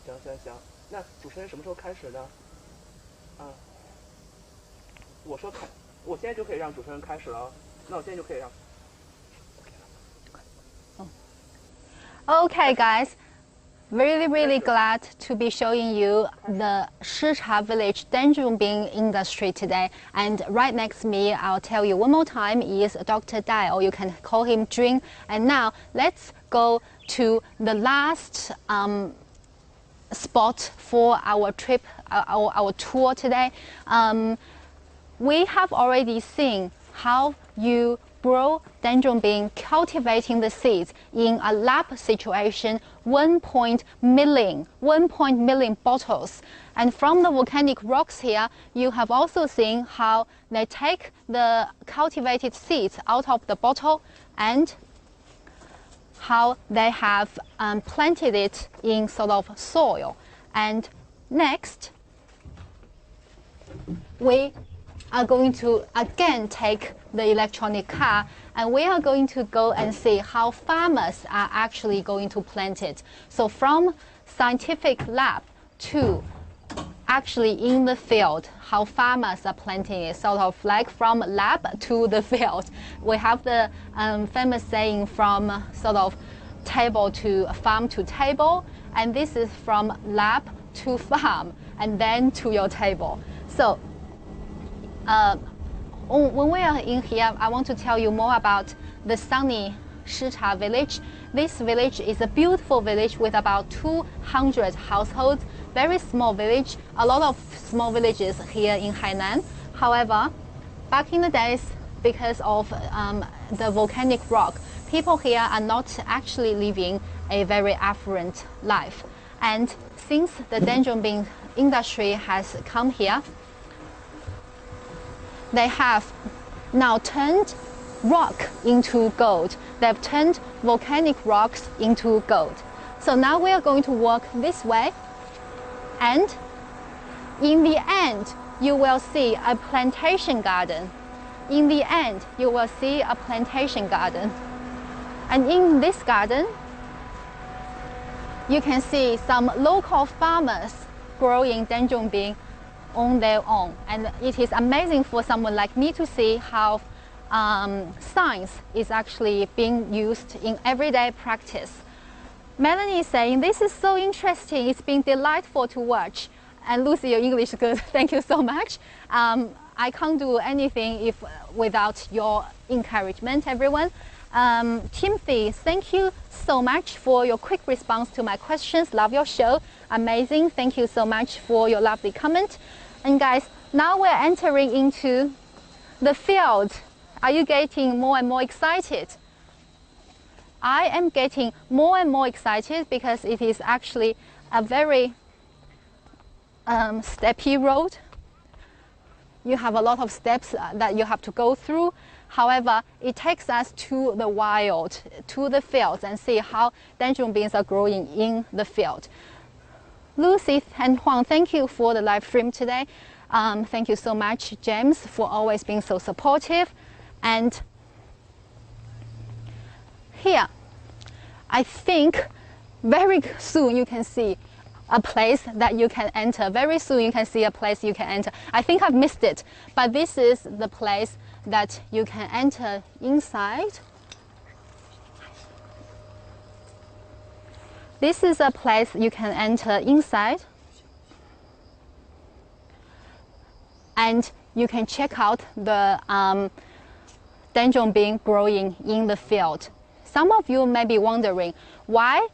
行行行，那主持人什么时候开始呢？啊，我说开，我现在就可以让主持人开始了。那我现在就可以让。Okay, guys. Really glad to be showing you the Shicha village dendron bean industry today. And right next to me, I'll tell you one more time, is Dr. Dai, or you can call him Jun. And now let's go to the last spot for our trip, our tour today. We have already seen how you grow dendron bean, cultivating the seeds in a lab situation, 1 million bottles. And from the volcanic rocks here, you have also seen how they take the cultivated seeds out of the bottle and how they have planted it in sort of soil. And next, we are going to again take the electronic car, and we are going to go and see how farmers are actually going to plant it. So from scientific lab to actually in the field, how farmers are planting it, sort of like from lab to the field. We have the famous saying from sort of table to farm to table, and this is from lab to farm and then to your table. So when we are in here, I want to tell you more about the sunny Shicha village. This village is a beautiful village with about 200 households. Very small village, a lot of small villages here in Hainan. However, back in the days, because of the volcanic rock, people here are not actually living a very affluent life. And since the dendron bean industry has come here, they have now turned rock into gold. They've turned volcanic rocks into gold. So now we are going to walk this way, and in the end, you will see a plantation garden. In the end, you will see a plantation garden. And in this garden, you can see some local farmers growing dendron bean on their own. And it is amazing for someone like me to see how science is actually being used in everyday practice. Melanie is saying, this is so interesting. It's been delightful to watch. And Lucy, your English is good. Thank you so much. I can't do anything without your encouragement, everyone. Timothy, thank you so much for your quick response to my questions. Love your show. Amazing. Thank you so much for your lovely comment. And guys, now we're entering into the field. Are you getting more and more excited? I am getting more and more excited because it is actually a very steppy road. You have a lot of steps that you have to go through. However, it takes us to the wild, to the fields, and see how dendron beans are growing in the field. Lucy and Huang, thank you for the live stream today. Thank you so much, James, for always being so supportive. And here, I think very soon you can see a place that you can enter. Very soon you can see a place you can enter. I think I've missed it, but this is the place that you can enter inside. This is a place you can enter inside, and you can check out the dendron bean growing in the field. Some of you may be wondering, why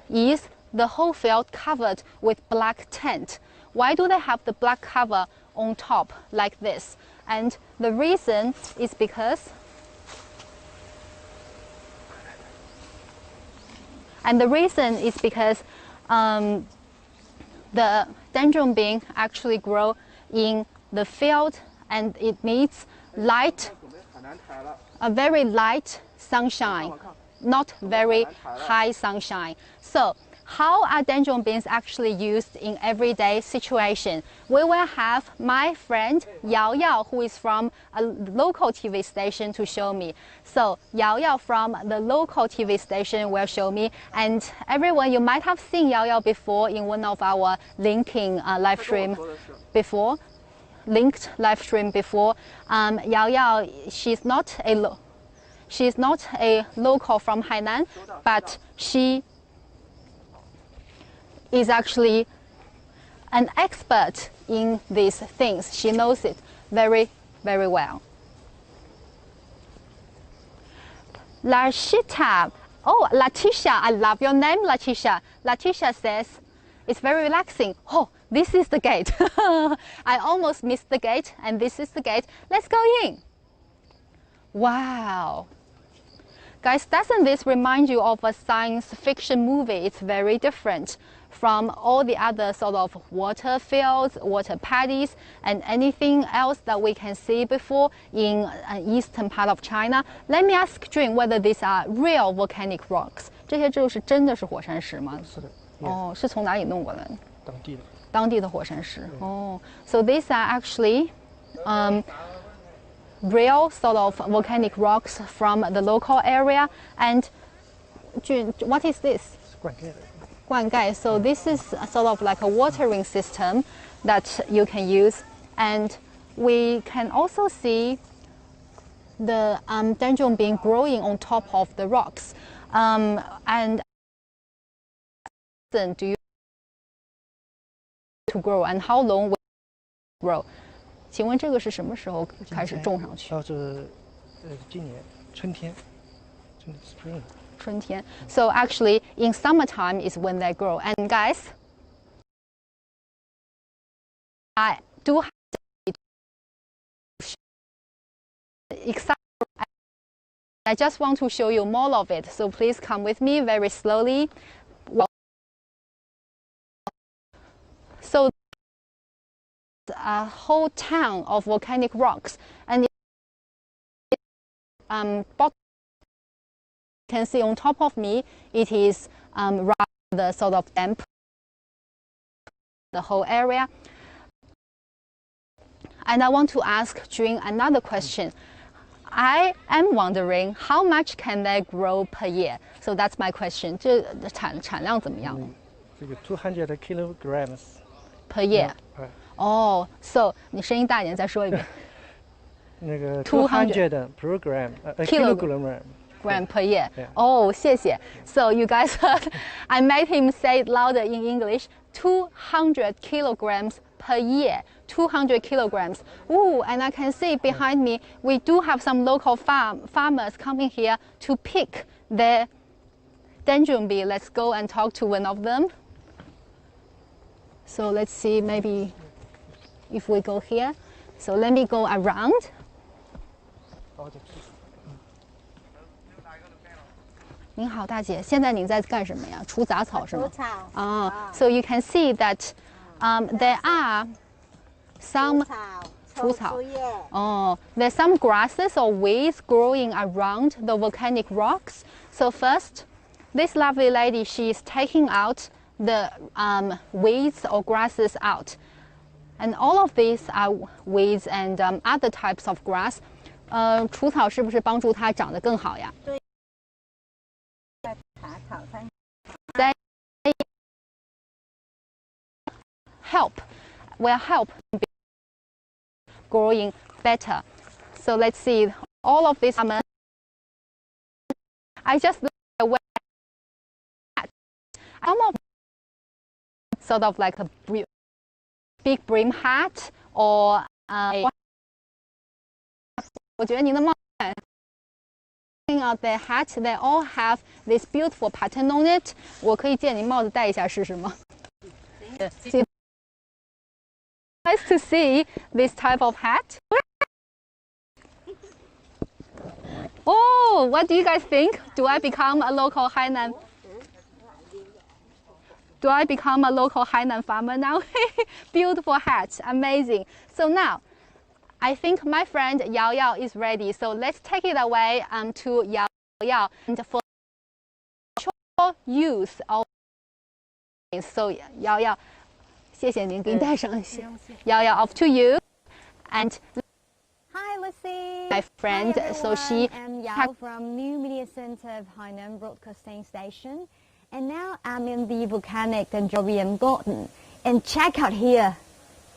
is the whole field covered with black tent? Why do they have the black cover on top like this? And the reason is because the dendron bean actually grow in the field, and it needs light, a very light sunshine, not very high sunshine. So how are dendron beans actually used in everyday situation? We will have my friend Yao Yao, who is from a local TV station, to show me. So Yao Yao from the local TV station will show me. And everyone, you might have seen Yao Yao before in one of our linking live stream before. Linked live stream before. Yao Yao, she's not a local from Hainan, but she is actually an expert in these things. She knows it very, very well. Lashita, oh, Latisha, I love your name, Latisha. Latisha says, it's very relaxing. Oh, this is the gate. I almost missed the gate, and this is the gate. Let's go in. Wow. Guys, doesn't this remind you of a science fiction movie? It's very different from all the other sort of water fields, water paddies, and anything else that we can see before in an eastern part of China. Let me ask Jun whether these are real volcanic rocks. 这些就是真的是火山石吗？是的。哦，是从哪里弄过来的？当地的。当地的火山石。哦 ，so these are actually real sort of volcanic rocks from the local area. And Jun, what is this? 灌溉的。灌溉. So this is sort of like a watering system that you can use, and we can also see the dendron bean growing on top of the rocks. And do you to grow, and how long will it grow? 请问这个是什么时候开始种上去？今年春天，spring。春天。So actually, in summertime is when they grow. And guys, I do have excited I just want to show you more of it, so please come with me very slowly. So a whole town of volcanic rocks, and you can see on top of me it is rather sort of damp, the whole area. And I want to ask Jun another question. I am wondering how much can they grow per year? So that's my question. 这产量怎么样？这个200 kilograms per year. Oh, so 你声音大一点，再说一遍。那个200 kilogram per year. Yeah. Oh, 谢谢. So you guys heard, I made him say it louder in English. 200 kilograms per year. 200 kilograms. Ooh, and I can see behind me, we do have some local farmers coming here to pick their dendron bee. Let's go and talk to one of them. So let's see, maybe if we go here. So let me go around. 您好，大姐，现在您在干什么呀？除杂草是吗？除草。啊 So you can see that there are some 除草。Oh, there's some grasses or weeds growing around the volcanic rocks. So first, this lovely lady, she is taking out the weeds or grasses out. And all of these are weeds and other types of grass. 除草是不是帮助它长得更好呀？对。They will help growing better. So let's see, all of these I just look away at some of sort of like a big brim hat or 我觉得您的帽子 out their hat, they all have this beautiful pattern on it. 我可以借您帽子戴一下试试吗？ Nice to see this type of hat. Oh, what do you guys think? Do I become a local Hainan? Do I become a local Hainan farmer now? Beautiful hat, amazing. So now, I think my friend Yao Yao is ready. So let's take it away to Yao Yao and for use of. So Yao Yao, 谢谢您，给你戴上。Yao Yao, off to you. And hi, Lucy. My friend, hi, so she. I'm Yao from New Media Center of Hainan Broadcasting Station, and now I'm in the volcanic dendrobium garden. And check out here,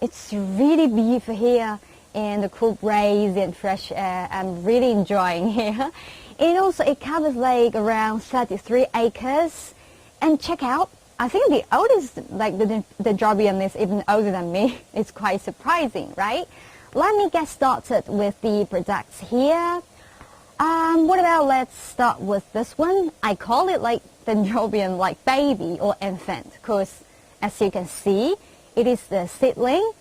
it's really beautiful here. And the cool breeze and fresh air, I'm really enjoying here. And also it covers like around 33 acres. And check out, I think the oldest, like the dendrobium is even older than me. It's quite surprising, right? Let me get started with the products here. What about let's start with this one. I call it like dendrobium like baby or infant because as you can see, it is the seedling.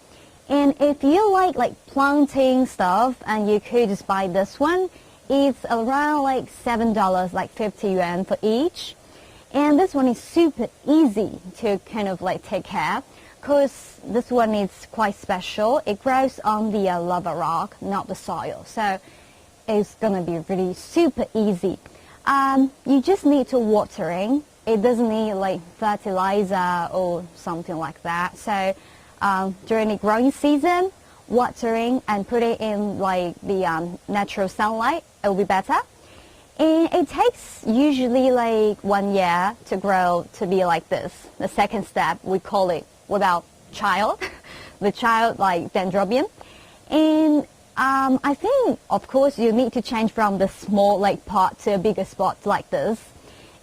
And if you like planting stuff, and you could just buy this one, it's around like $7, like 50 yuan for each. And this one is super easy to kind of like take care, because this one is quite special. It grows on the lava rock, not the soil. So it's gonna be really super easy. You just need to watering. It doesn't need like fertilizer or something like that. So during the growing season, watering and put it in like the natural sunlight, it will be better. And it takes usually like 1 year to grow to be like this. The second step, we call it without child, the child like dendrobium. And I think, of course, you need to change from the small like pot to a bigger spot like this.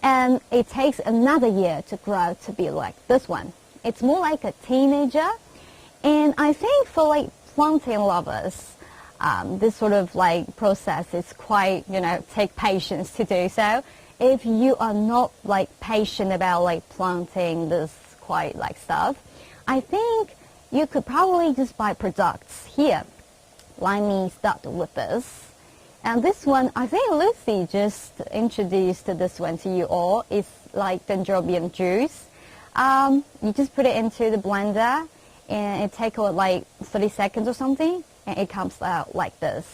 And it takes another year to grow to be like this one. It's more like a teenager. And I think for like planting lovers, this sort of like process is quite, take patience to do so. If you are not like patient about like planting this quite like stuff, I think you could probably just buy products here. Let me start with this. And this one, I think Lucy just introduced this one to you all. It's like dendrobium juice. You just put it into the blender and it takes like 30 seconds or something, and it comes out like this.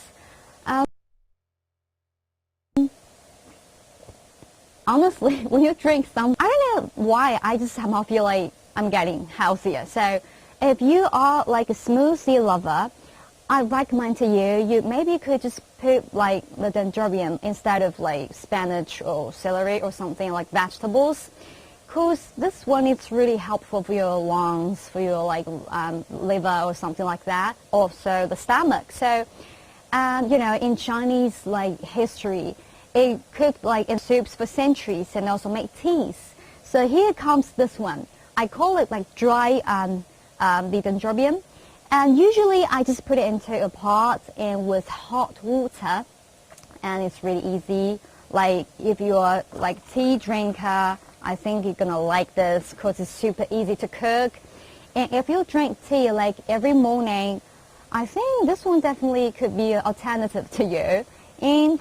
Honestly, when you drink some, I don't know why, I just somehow feel like I'm getting healthier. So if you are like a smoothie lover, I recommend to you, maybe you could just put like the dendrobium instead of like spinach or celery or something like vegetables. Because this one is really helpful for your lungs, for your like liver or something like that. Also the stomach. So, you know, in Chinese like history, it cooked like in soups for centuries and also make teas. So here comes this one. I call it like dry the dendrobium. And usually I just put it into a pot and with hot water. And it's really easy. Like if you're like tea drinker, I think you're gonna like this because it's super easy to cook. And if you drink tea like every morning, I think this one definitely could be an alternative to you. And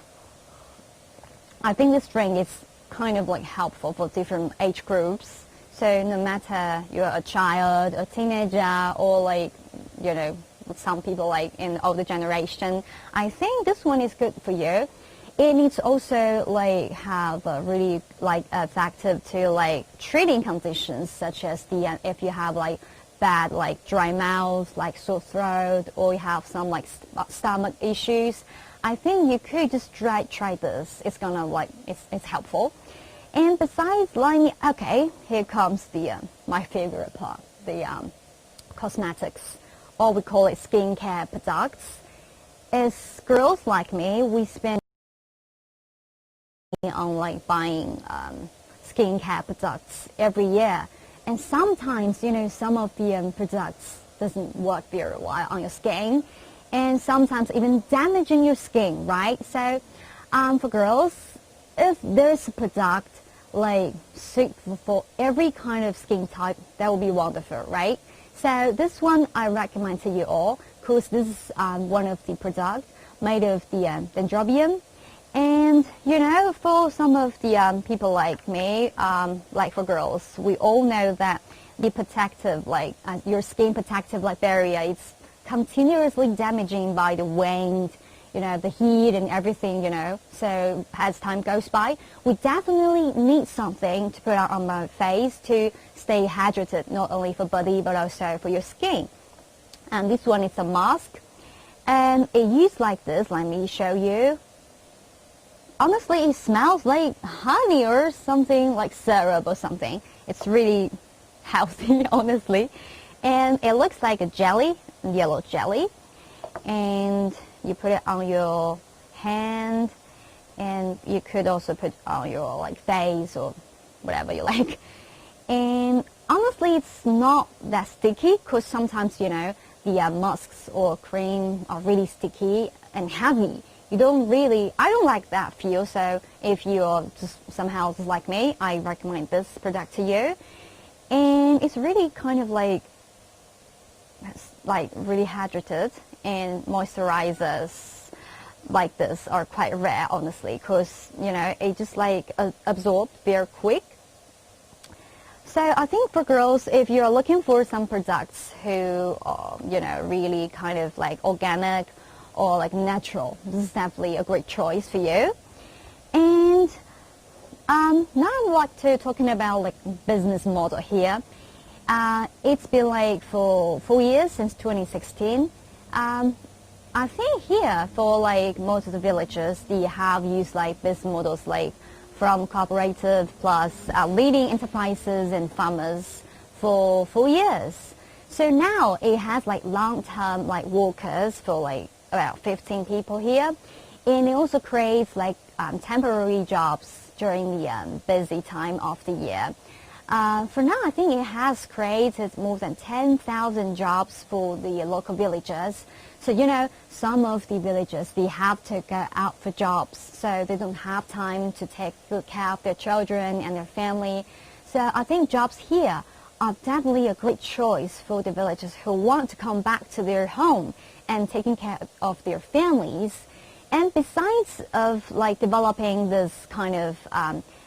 I think this drink is kind of like helpful for different age groups. So no matter you're a child, a teenager, or like, you know, some people like in the older generation, I think this one is good for you. It needs also like have a really like effective to like treating conditions such as the if you have like bad like dry mouth, like sore throat, or you have some like stomach issues. I think you could just try this. It's gonna like it's helpful. And besides lining, okay, here comes the my favorite part, the cosmetics, or we call it skincare products. As girls like me, we spend on like buying skincare products every year, and sometimes, you know, some of the products doesn't work very well on your skin, and sometimes even damaging your skin, right? So for girls, if there's a product like suitable for every kind of skin type, that would be wonderful, right? So this one I recommend to you all, because this is one of the products made of the dendrobium. And you know, for some of the people like me, like for girls, we all know that the protective, like your skin protective like barrier, it's continuously damaging by the wind, you know, the heat and everything, you know. So as time goes by, we definitely need something to put on our face to stay hydrated, not only for body but also for your skin. And this one is a mask, and it used like this. Let me show you. Honestly, it smells like honey or something, like syrup or something. It's really healthy, honestly. And it looks like a jelly, yellow jelly. And you put it on your hand, and you could also put on your like face or whatever you like. And honestly, it's not that sticky, because sometimes, you know, the masks or cream are really sticky and heavy. You don't really, I don't like that feel. So if you're just somehow just like me, I recommend this product to you. And it's really kind of like really hydrated, and moisturizers like this are quite rare, honestly, because, you know, it just like absorbed very quick. So I think for girls, if you're looking for some products who are, you know, really kind of like organic or like natural, this is definitely a great choice for you. And now I'd like to talking about like business model here. It's been like for 4 years since 2016. I think here for like most of the villages, they have used like business models like from cooperative plus leading enterprises and farmers for 4 years. So now it has like long-term like workers for like about 15 people here, and it also creates like temporary jobs during the busy time of the year. For now, I think it has created more than 10,000 jobs for the local villagers. So, you know, some of the villagers, they have to go out for jobs, so they don't have time to take good care of their children and their family. So I think jobs here are definitely a great choice for the villagers who want to come back to their home and taking care of their families. And besides of like developing this kind of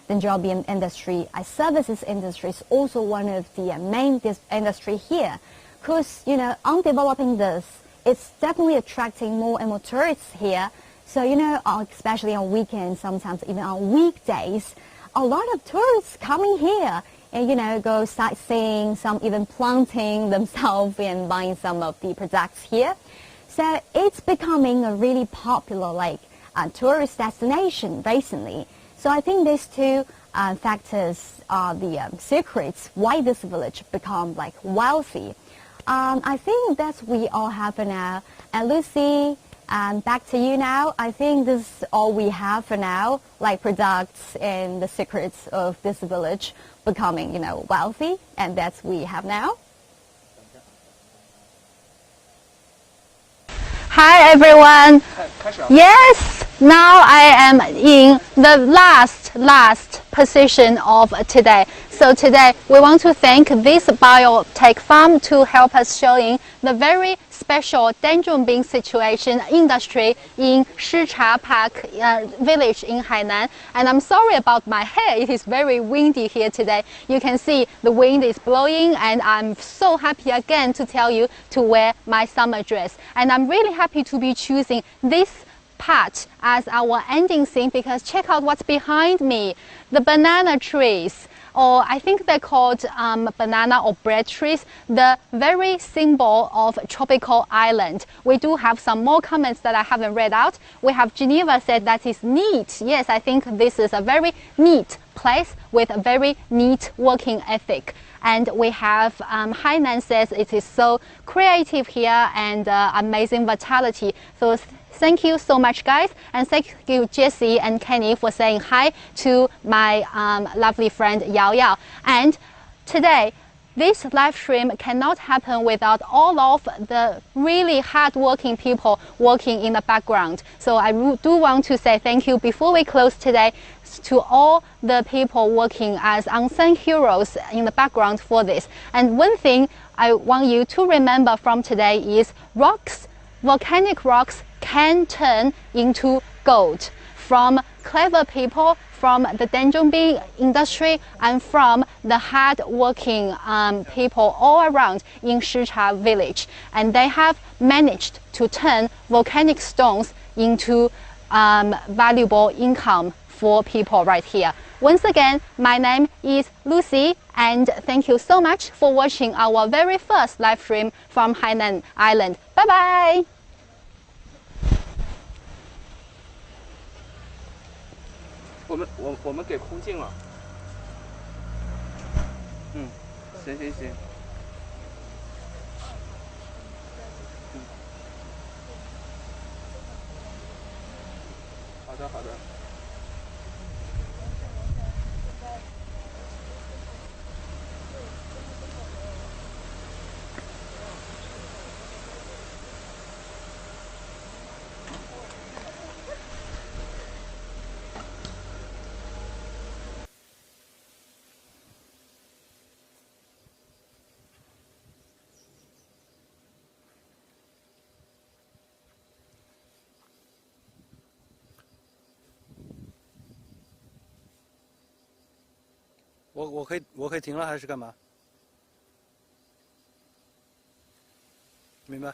dendrobium industry, services industry is also one of the main industry here. Because, you know, on developing this, it's definitely attracting more and more tourists here. So, you know, especially on weekends, sometimes even on weekdays, a lot of tourists coming here and, you know, go sightseeing, some even planting themselves and buying some of the products here. So it's becoming a really popular, like, tourist destination recently. So I think these two factors are the secrets why this village become, like, wealthy. I think that's we all have for now. And Lucy, back to you now. I think this is all we have for now, like products and the secrets of this village becoming, you know, wealthy, and that's we have now. Hi everyone. Yes, now I am in the last position of today. So today we want to thank this biotech farm to help us showing the very special dendron bean situation industry in Shicha Park village in Hainan. And I'm sorry about my hair, it is very windy here today. You can see the wind is blowing, and I'm so happy again to tell you to wear my summer dress. And I'm really happy to be choosing this part as our ending scene, because check out what's behind me, the banana trees, or I think they're called banana or bread trees, the very symbol of tropical island. We do have some more comments that I haven't read out. We have Geneva said that is neat. Yes, I think this is a very neat place with a very neat working ethic. And we have Hainan says it is so creative here and amazing vitality. So thank you so much, guys, and thank you Jessie and Kenny for saying hi to my lovely friend Yao Yao. And today, this live stream cannot happen without all of the really hard-working people working in the background. So I do want to say thank you before we close today to all the people working as unsung heroes in the background for this. And one thing I want you to remember from today is rocks, volcanic rocks can turn into gold from clever people, from the dendron bean industry, and from the hard-working people all around in Shicha village. And they have managed to turn volcanic stones into valuable income for people right here. Once again, my name is Lucy, and thank you so much for watching our very first live stream from Hainan Island. Bye bye!我们给空镜了。行。好的。我可以停了还是干嘛？明白。